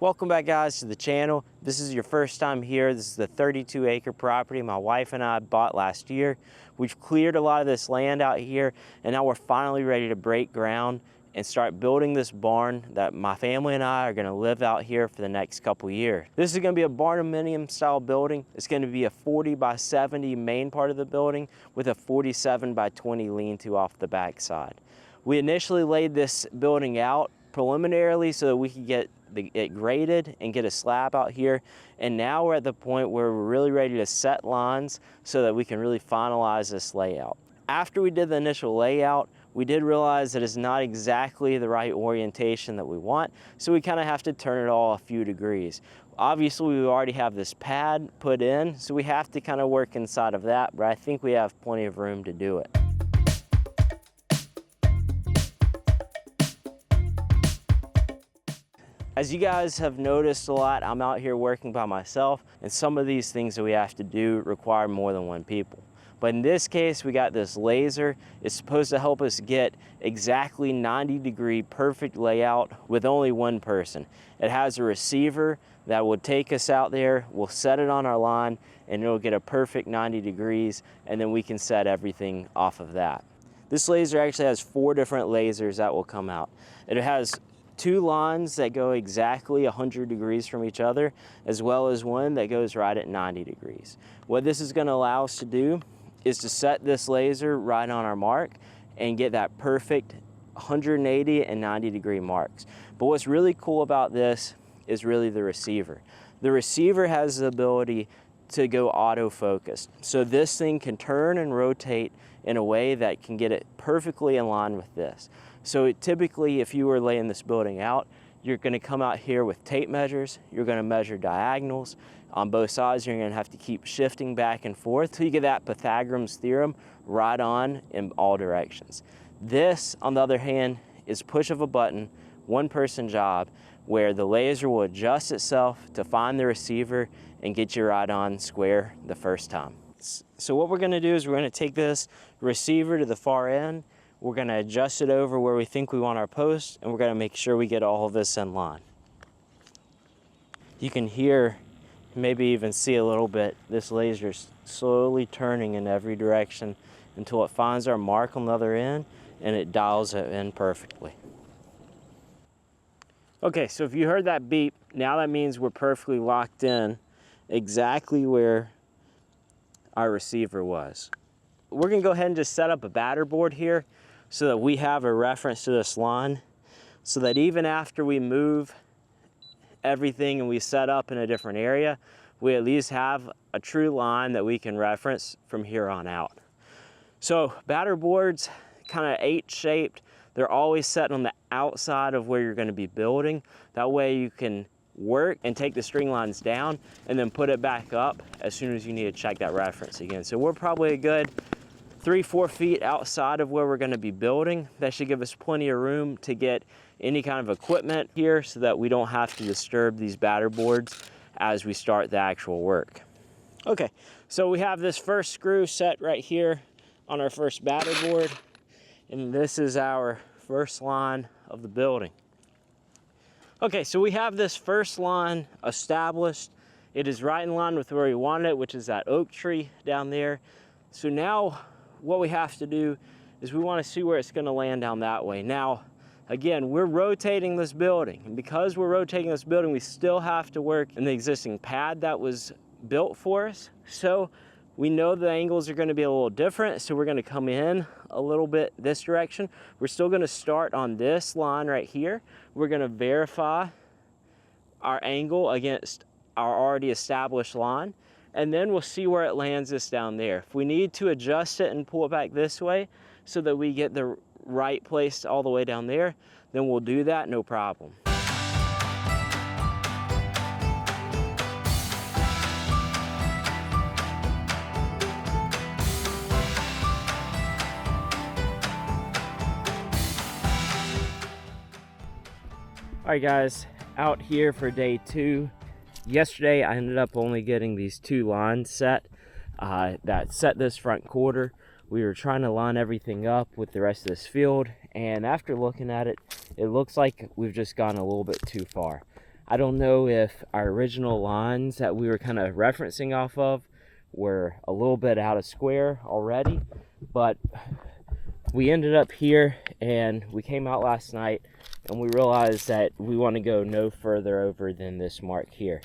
Welcome back, guys, to the channel. This is your first time here. This is the 32-acre property my wife and I bought last year. We've cleared a lot of this land out here, and now we're finally ready to break ground and start building this barn that my family and I are going to live out here for the next couple years. This is going to be a barndominium style building. It's going to be a 40 by 70 main part of the building with a 47 by 20 lean-to off the back side. We initially laid this building out preliminarily so that we could get it graded and get a slab out here, and now we're at the point where we're really ready to set lines so that we can really finalize this layout. After we did the initial layout, we did realize that it's not exactly the right orientation that we want, so we kind of have to turn it all a few degrees. Obviously, we already have this pad put in, so we have to kind of work inside of that, but I think we have plenty of room to do it. As you guys have noticed a lot, I'm out here working by myself, and some of these things that we have to do require more than one people. But in this case, we got this laser. It's supposed to help us get exactly 90-degree perfect layout with only one person. It has a receiver that will take us out there, we'll set it on our line, and it'll get a perfect 90 degrees, and then we can set everything off of that. This laser actually has 4 different lasers that will come out. It has 2 lines that go exactly 100 degrees from each other, as well as one that goes right at 90 degrees. What this is going to allow us to do is to set this laser right on our mark and get that perfect 180 and 90 degree marks. But what's really cool about this is really the receiver. The receiver has the ability to go autofocus. So this thing can turn and rotate in a way that can get it perfectly in line with this. So typically, if you were laying this building out, you're going to come out here with tape measures, you're going to measure diagonals on both sides, you're going to have to keep shifting back and forth till you get that Pythagorean's theorem right on in all directions. This, on the other hand, is push of a button, one person job, where the laser will adjust itself to find the receiver and get you right on square the first time. So what we're going to do is we're going to take this receiver to the far end, we're going to adjust it over where we think we want our post, and we're going to make sure we get all of this in line. You can hear, maybe even see a little bit, this laser slowly turning in every direction until it finds our mark on the other end and it dials it in perfectly. Okay, so if you heard that beep, now that means we're perfectly locked in exactly where our receiver was. We're going to go ahead and just set up a batter board here so that we have a reference to this line, so that even after we move everything and we set up in a different area, we at least have a true line that we can reference from here on out. So batter boards, kind of H-shaped, they're always set on the outside of where you're going to be building. That way you can work and take the string lines down and then put it back up as soon as you need to check that reference again. So we're probably a good 3-4 feet outside of where we're going to be building. That should give us plenty of room to get any kind of equipment here so that we don't have to disturb these batter boards as we start the actual work. Okay, so we have this first screw set right here on our first batter board, and this is our first line of the building. Okay, so we have this first line established. It is right in line with where we wanted it, which is that oak tree down there. So now what we have to do is we want to see where it's going to land down that way. Now, again, we're rotating this building, and because we're rotating this building, we still have to work in the existing pad that was built for us. So we know the angles are going to be a little different, so we're going to come in a little bit this direction. We're still going to start on this line right here. We're going to verify our angle against our already established line, and then we'll see where it lands us down there. If we need to adjust it and pull it back this way so that we get the right place all the way down there, then we'll do that, no problem. All right, guys, out here for day 2. Yesterday, I ended up only getting these 2 lines set that set this front quarter. We were trying to line everything up with the rest of this field, and after looking at it, it looks like we've just gone a little bit too far. I don't know if our original lines that we were kind of referencing off of were a little bit out of square already, but we ended up here and we came out last night and we realized that we want to go no further over than this mark here.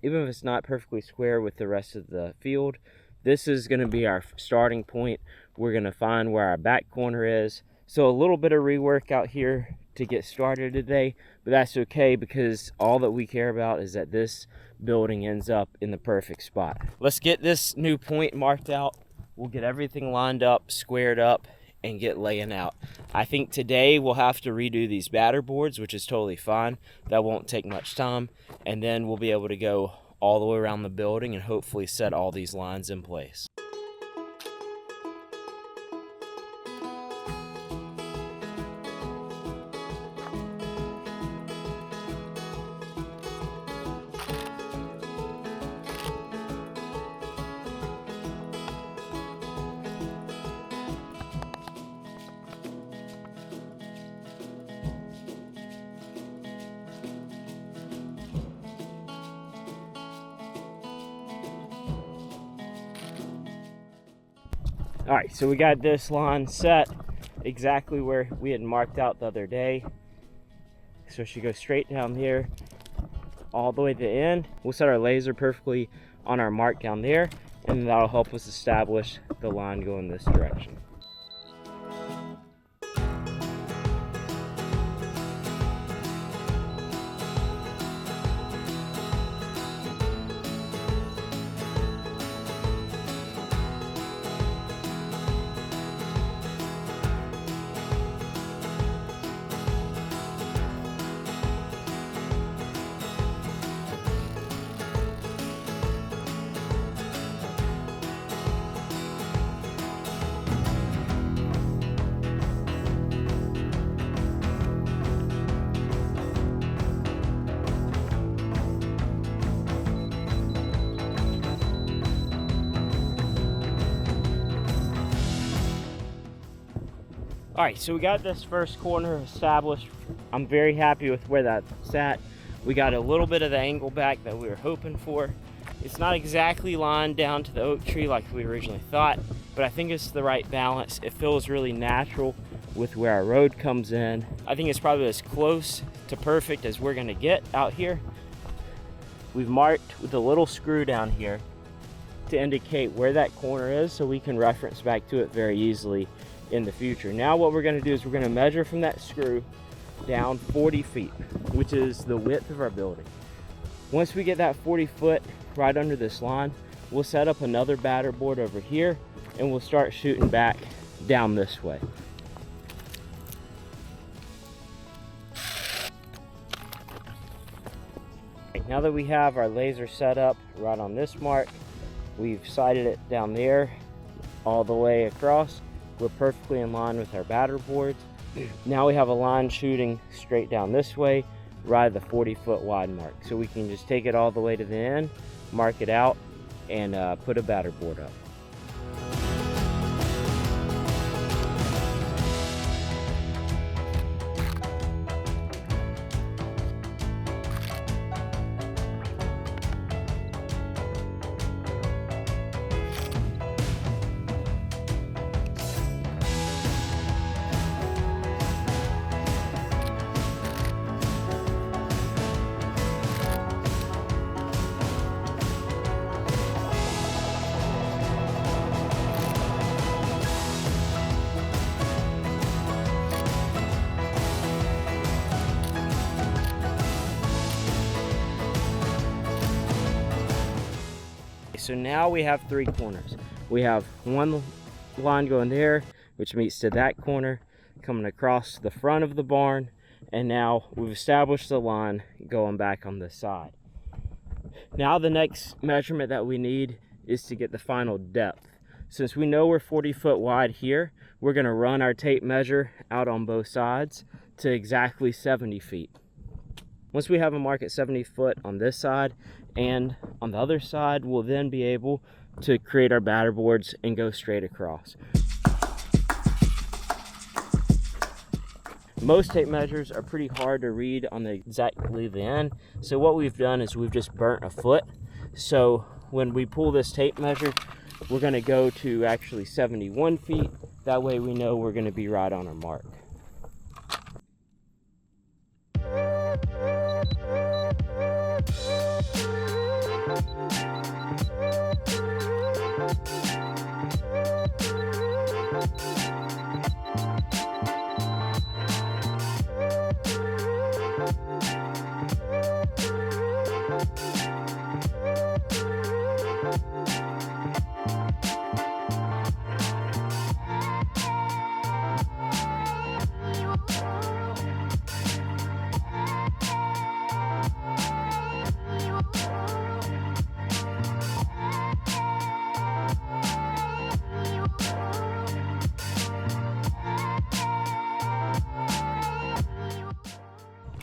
Even if it's not perfectly square with the rest of the field, this is going to be our starting point. We're going to find where our back corner is. So a little bit of rework out here to get started today, but that's okay because all that we care about is that this building ends up in the perfect spot. Let's get this new point marked out. We'll get everything lined up, squared up, and get laying out. I think today we'll have to redo these batter boards, which is totally fine. That won't take much time, and then we'll be able to go all the way around the building and hopefully set all these lines in place. All right, so we got this line set exactly where we had marked out the other day. So she goes straight down there all the way to the end. We'll set our laser perfectly on our mark down there, and that'll help us establish the line going this direction. All right, so we got this first corner established. I'm very happy with where that's at. We got a little bit of the angle back that we were hoping for. It's not exactly lined down to the oak tree like we originally thought, but I think it's the right balance. It feels really natural with where our road comes in. I think it's probably as close to perfect as we're gonna get out here. We've marked with a little screw down here to indicate where that corner is so we can reference back to it very easily in the future. Now what we're going to do is we're going to measure from that screw down 40 feet, which is the width of our building. Once we get that 40 foot right under this line, we'll set up another batter board over here and we'll start shooting back down this way. Now that we have our laser set up right on this mark, we've sighted it down there all the way across. We're perfectly in line with our batter boards. Now we have a line shooting straight down this way, right at the 40-foot wide mark. So we can just take it all the way to the end, mark it out, and put a batter board up. So now we have three corners. We have one line going there, which meets to that corner, coming across the front of the barn, and now we've established the line going back on this side. Now the next measurement that we need is to get the final depth. Since we know we're 40 foot wide here, we're going to run our tape measure out on both sides to exactly 70 feet. Once we have a mark at 70 foot on this side and on the other side, we'll then be able to create our batter boards and go straight across. Most tape measures are pretty hard to read on exactly the end. So what we've done is we've just burnt a foot. So when we pull this tape measure, we're gonna go to actually 71 feet. That way we know we're gonna be right on our mark.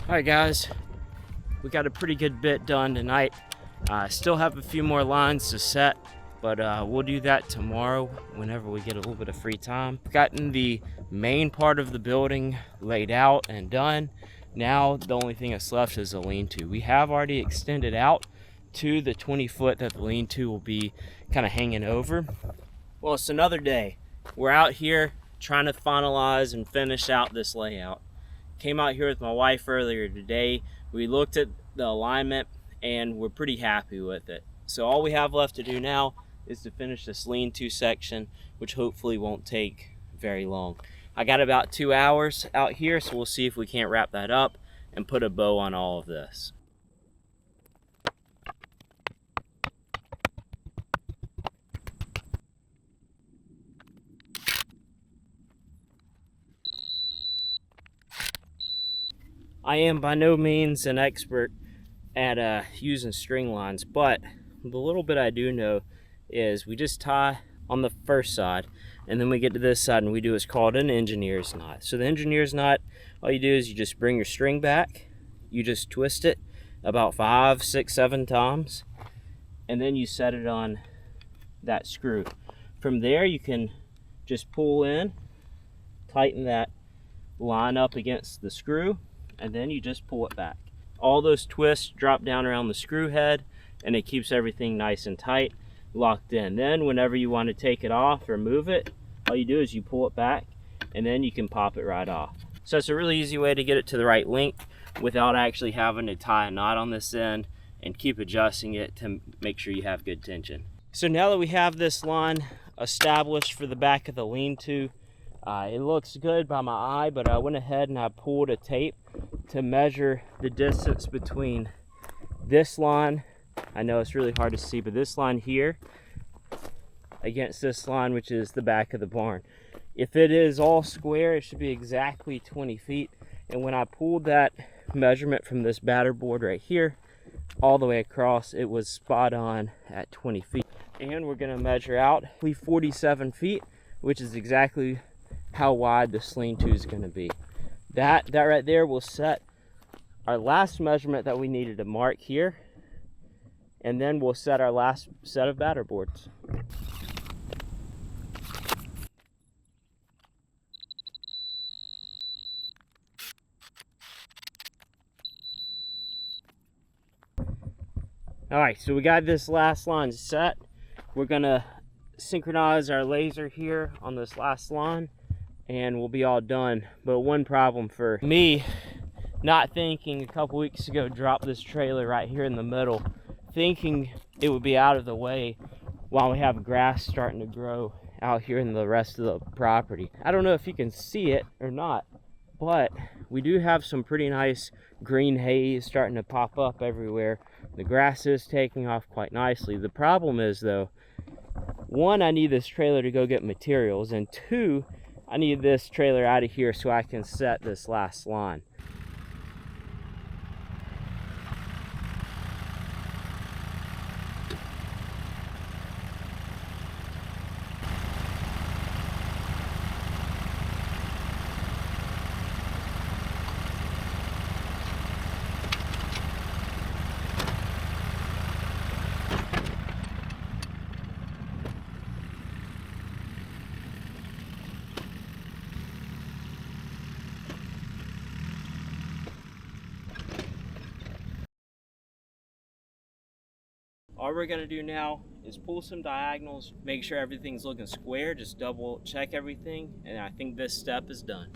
All right, guys, we got a pretty good bit done tonight. Still have a few more lines to set, but we'll do that tomorrow whenever we get a little bit of free time. We've gotten the main part of the building laid out and done. Now the only thing that's left is the lean-to. We have already extended out to the 20 foot that the lean-to will be kind of hanging over. Well, it's another day. We're out here trying to finalize and finish out this layout. Came out here with my wife earlier today. We looked at the alignment and we're pretty happy with it. So all we have left to do now is to finish this lean-to section, which hopefully won't take very long. I got about 2 hours out here, so we'll see if we can't wrap that up and put a bow on all of this. I am by no means an expert at using string lines, but the little bit I do know is we just tie on the first side, and then we get to this side and we do what's called an engineer's knot. So the engineer's knot, all you do is you just bring your string back, you just twist it about 5, 6, 7 times, and then you set it on that screw. From there you can just pull in, tighten that line up against the screw, and then you just pull it back. All those twists drop down around the screw head, and it keeps everything nice and tight, locked in. Then whenever you want to take it off or move it, all you do is you pull it back, and then you can pop it right off. So it's a really easy way to get it to the right length without actually having to tie a knot on this end and keep adjusting it to make sure you have good tension. So now that we have this line established for the back of the lean-to, it looks good by my eye, but I went ahead and I pulled a tape to measure the distance between this line, I know it's really hard to see, but this line here against this line, which is the back of the barn. If it is all square, it should be exactly 20 feet. And when I pulled that measurement from this batter board right here all the way across, it was spot on at 20 feet. And we're gonna measure out 47 feet, which is exactly how wide this lean-to is going to be. That right there will set our last measurement that we needed to mark here, and then we'll set our last set of batter boards. All right, so we got this last line set. We're gonna synchronize our laser here on this last line, and we'll be all done. But one problem for me, not thinking a couple weeks ago, drop this trailer right here in the middle, thinking it would be out of the way while we have grass starting to grow out here in the rest of the property. I don't know if you can see it or not, but we do have some pretty nice green haze starting to pop up everywhere. The grass is taking off quite nicely. The problem is though, one, I need this trailer to go get materials, and two, I need this trailer out of here so I can set this last line. All we're gonna do now is pull some diagonals, make sure everything's looking square, just double check everything, and I think this step is done.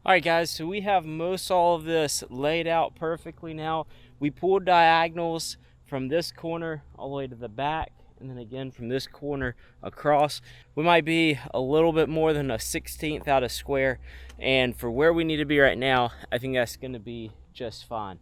All right guys, so we have most all of this laid out perfectly now. We pulled diagonals from this corner all the way to the back, and then again from this corner across. We might be a little bit more than a 1/16 out of square, and for where we need to be right now, I think that's gonna be just fine.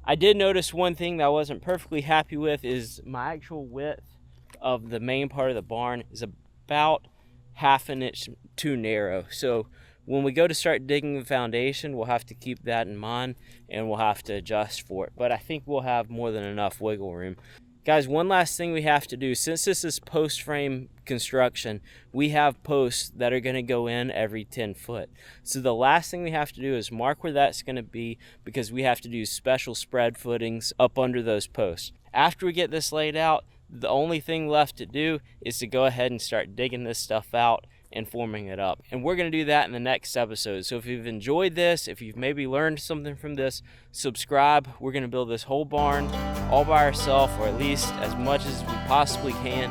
I did notice one thing that I wasn't perfectly happy with is my actual width of the main part of the barn is about 1/2 inch too narrow. So when we go to start digging the foundation, we'll have to keep that in mind and we'll have to adjust for it. But I think we'll have more than enough wiggle room. Guys, one last thing we have to do, since this is post frame construction, we have posts that are gonna go in every 10 foot. So the last thing we have to do is mark where that's gonna be, because we have to do special spread footings up under those posts. After we get this laid out, the only thing left to do is to go ahead and start digging this stuff out and forming it up. And we're going to do that in the next episode. So if you've enjoyed this, if you've maybe learned something from this, subscribe. We're going to build this whole barn all by ourselves, or at least as much as we possibly can.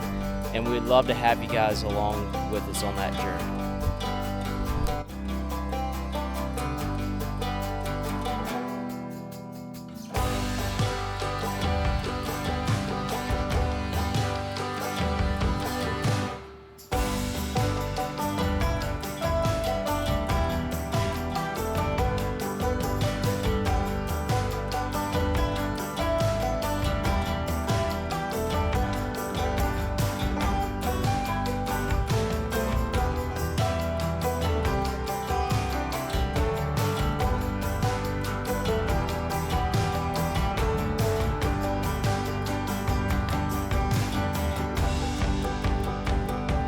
And we'd love to have you guys along with us on that journey.